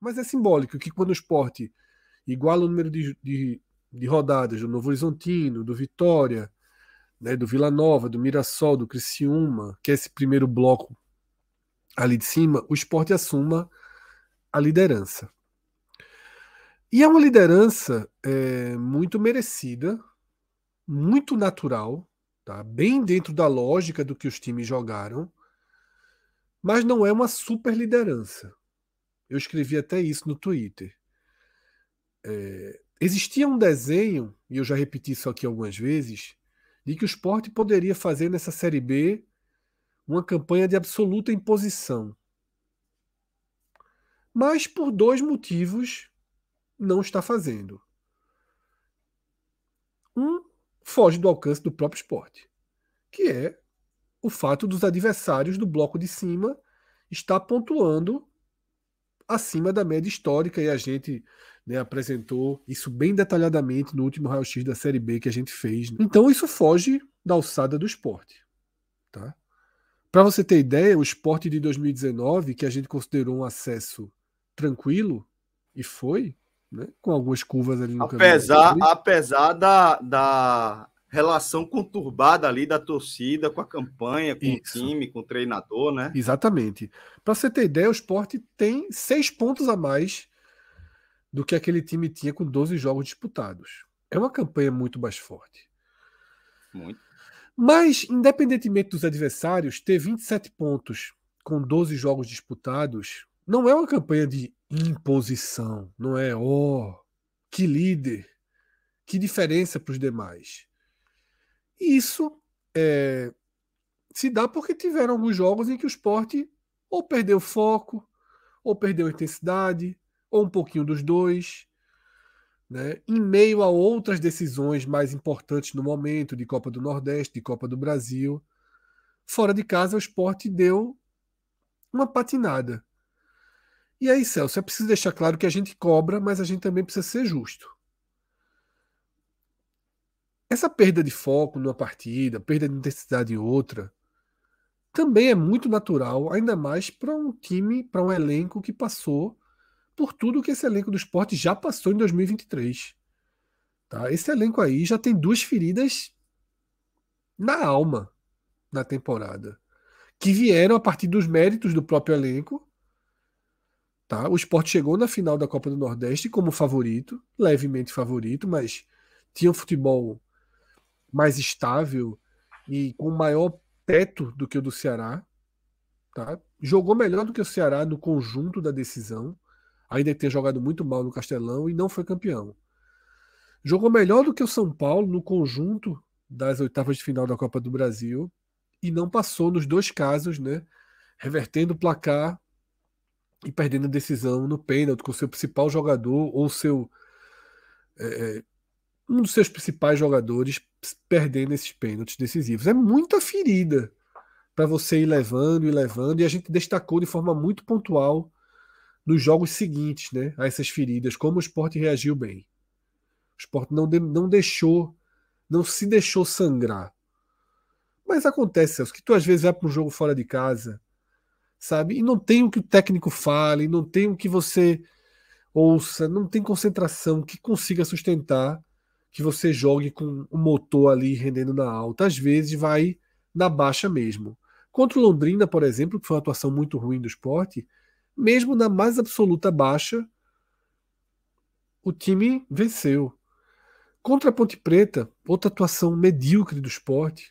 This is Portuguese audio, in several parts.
Mas é simbólico que quando o Sport iguala o número de rodadas do Novo Horizontino, do Vitória, né, do Vila Nova, do Mirassol, do Criciúma, que é esse primeiro bloco ali de cima, o Sport assuma a liderança. E é uma liderança muito merecida, muito natural, tá? Bem dentro da lógica do que os times jogaram, mas não é uma super liderança. Eu escrevi até isso no Twitter. Existia um desenho, e eu já repeti isso aqui algumas vezes, de que o Sport poderia fazer nessa Série B uma campanha de absoluta imposição. Mas por dois motivos não está fazendo. Um foge do alcance do próprio Sport, que é o fato dos adversários do bloco de cima estar pontuando acima da média histórica, e a gente, né, apresentou isso bem detalhadamente no último raio-x da Série B que a gente fez. Então isso foge da alçada do Sport. Tá? Para você ter ideia, o Sport de 2019, que a gente considerou um acesso tranquilo, e foi, né, com algumas curvas ali no caminho. Apesar da relação conturbada ali da torcida com a campanha, com o time, com o treinador, né? Exatamente. Para você ter ideia, o Sport tem 6 pontos a mais do que aquele time tinha com 12 jogos disputados. É uma campanha muito mais forte. Muito. Mas, independentemente dos adversários, ter 27 pontos com 12 jogos disputados não é uma campanha de imposição. Não é, que líder, que diferença para os demais. Isso se dá porque tiveram alguns jogos em que o Sport ou perdeu foco, ou perdeu intensidade, ou um pouquinho dos dois. Né, em meio a outras decisões mais importantes no momento, de Copa do Nordeste, de Copa do Brasil. Fora de casa, o Sport deu uma patinada. E aí, Celso, é preciso deixar claro que a gente cobra, mas a gente também precisa ser justo. Essa perda de foco numa partida, perda de intensidade em outra, também é muito natural, ainda mais para um time, para um elenco que passou por tudo que esse elenco do Sport já passou em 2023. Tá? Esse elenco aí já tem 2 feridas na alma na temporada, que vieram a partir dos méritos do próprio elenco. Tá? O Sport chegou na final da Copa do Nordeste como favorito, levemente favorito, mas tinha um futebol mais estável e com maior teto do que o do Ceará. Tá? Jogou melhor do que o Ceará no conjunto da decisão, ainda que tenha jogado muito mal no Castelão e não foi campeão. Jogou melhor do que o São Paulo no conjunto das oitavas de final da Copa do Brasil e não passou nos 2 casos, né? Revertendo o placar e perdendo a decisão no pênalti com o seu principal jogador ou um dos seus principais jogadores perdendo esses pênaltis decisivos. É muita ferida para você ir levando e levando, e a gente destacou de forma muito pontual nos jogos seguintes, né, a essas feridas, como o Sport reagiu bem. O Sport não deixou, não se deixou sangrar. Mas acontece, Celso, que tu às vezes vai para um jogo fora de casa, sabe? E não tem o que o técnico fale, não tem o que você ouça, não tem concentração que consiga sustentar que você jogue com o motor ali rendendo na alta. Às vezes vai na baixa mesmo. Contra o Londrina, por exemplo, que foi uma atuação muito ruim do Sport, mesmo na mais absoluta baixa, o time venceu. Contra a Ponte Preta, outra atuação medíocre do Sport,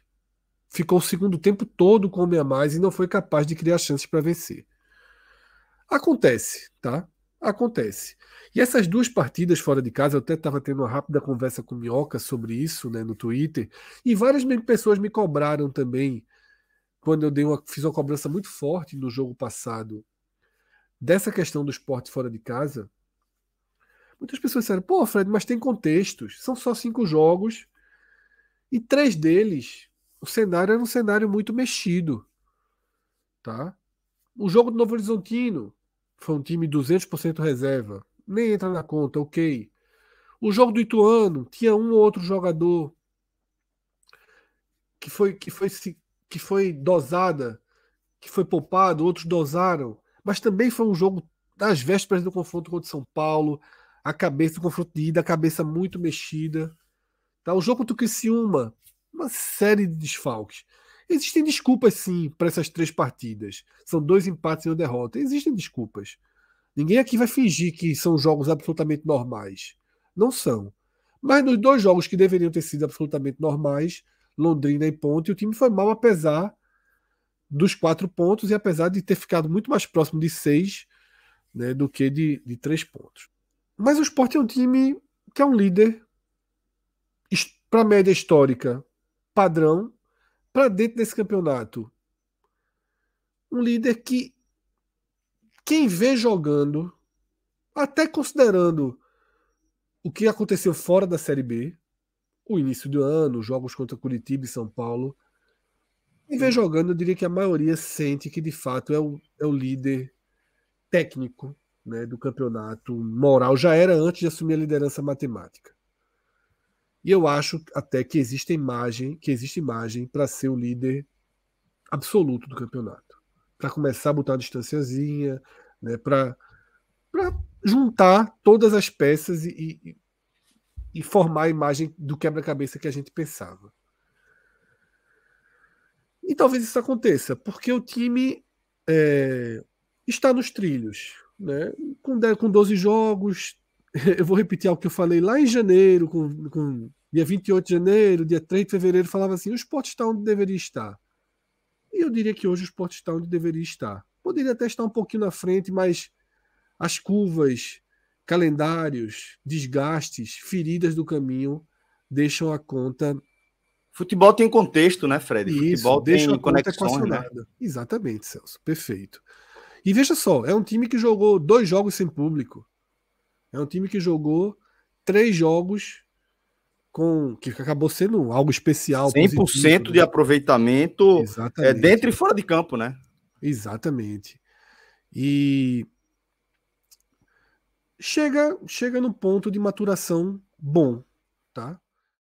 ficou o segundo tempo todo com homem a mais e não foi capaz de criar chances para vencer. Acontece, tá? Acontece. E essas 2 partidas fora de casa, eu até estava tendo uma rápida conversa com o Minhoca sobre isso, né, no Twitter, e várias pessoas me cobraram também, quando eu fiz uma cobrança muito forte no jogo passado, dessa questão do Sport fora de casa. Muitas pessoas disseram, pô, Fred, mas tem contextos, são só 5 jogos, e 3 deles, o cenário era um cenário muito mexido. Tá? O jogo do Novo Horizontino foi um time 200% reserva. Nem entra na conta, ok. O jogo do Ituano tinha um ou outro jogador que foi dosada, que foi poupado, outros dosaram. Mas também foi um jogo das vésperas do confronto contra o São Paulo, a cabeça do confronto de ida, a cabeça muito mexida. Tá? O jogo contra o Criciúma, uma série de desfalques. Existem desculpas, sim, para essas 3 partidas. São 2 empates e uma derrota. Existem desculpas. Ninguém aqui vai fingir que são jogos absolutamente normais. Não são. Mas nos 2 jogos que deveriam ter sido absolutamente normais, Londrina e Ponte, o time foi mal apesar dos 4 pontos e apesar de ter ficado muito mais próximo de 6, né, do que de 3 pontos. Mas o Sport é um time que é um líder para a média histórica padrão, para dentro desse campeonato. Um líder que quem vê jogando, até considerando o que aconteceu fora da Série B, o início do ano, jogos contra Curitiba e São Paulo, quem vê jogando, eu diria que a maioria sente que de fato é o líder técnico, né, do campeonato moral. Já era antes de assumir a liderança matemática. E eu acho até que existe imagem para ser o líder absoluto do campeonato. Para começar a botar uma distanciazinha, né, para juntar todas as peças e formar a imagem do quebra-cabeça que a gente pensava. E talvez isso aconteça, porque o time está nos trilhos. Né? Com 12 jogos, eu vou repetir algo que eu falei lá em janeiro, com dia 28 de janeiro, dia 3 de fevereiro, falava assim: o Sport está onde deveria estar. E eu diria que hoje o Sport está onde deveria estar. Poderia até estar um pouquinho na frente, mas as curvas, calendários, desgastes, feridas do caminho deixam a conta. Futebol tem contexto, né, Fred? Isso, Futebol deixa a tem conta conexões, né? equacionada. Exatamente, Celso. Perfeito. E veja só, é um time que jogou 2 jogos sem público. É um time que jogou 3 jogos que acabou sendo algo especial, positivo. 100% de Né? aproveitamento dentro Exatamente. e fora de campo, né? Exatamente. E chega no ponto de maturação bom, tá?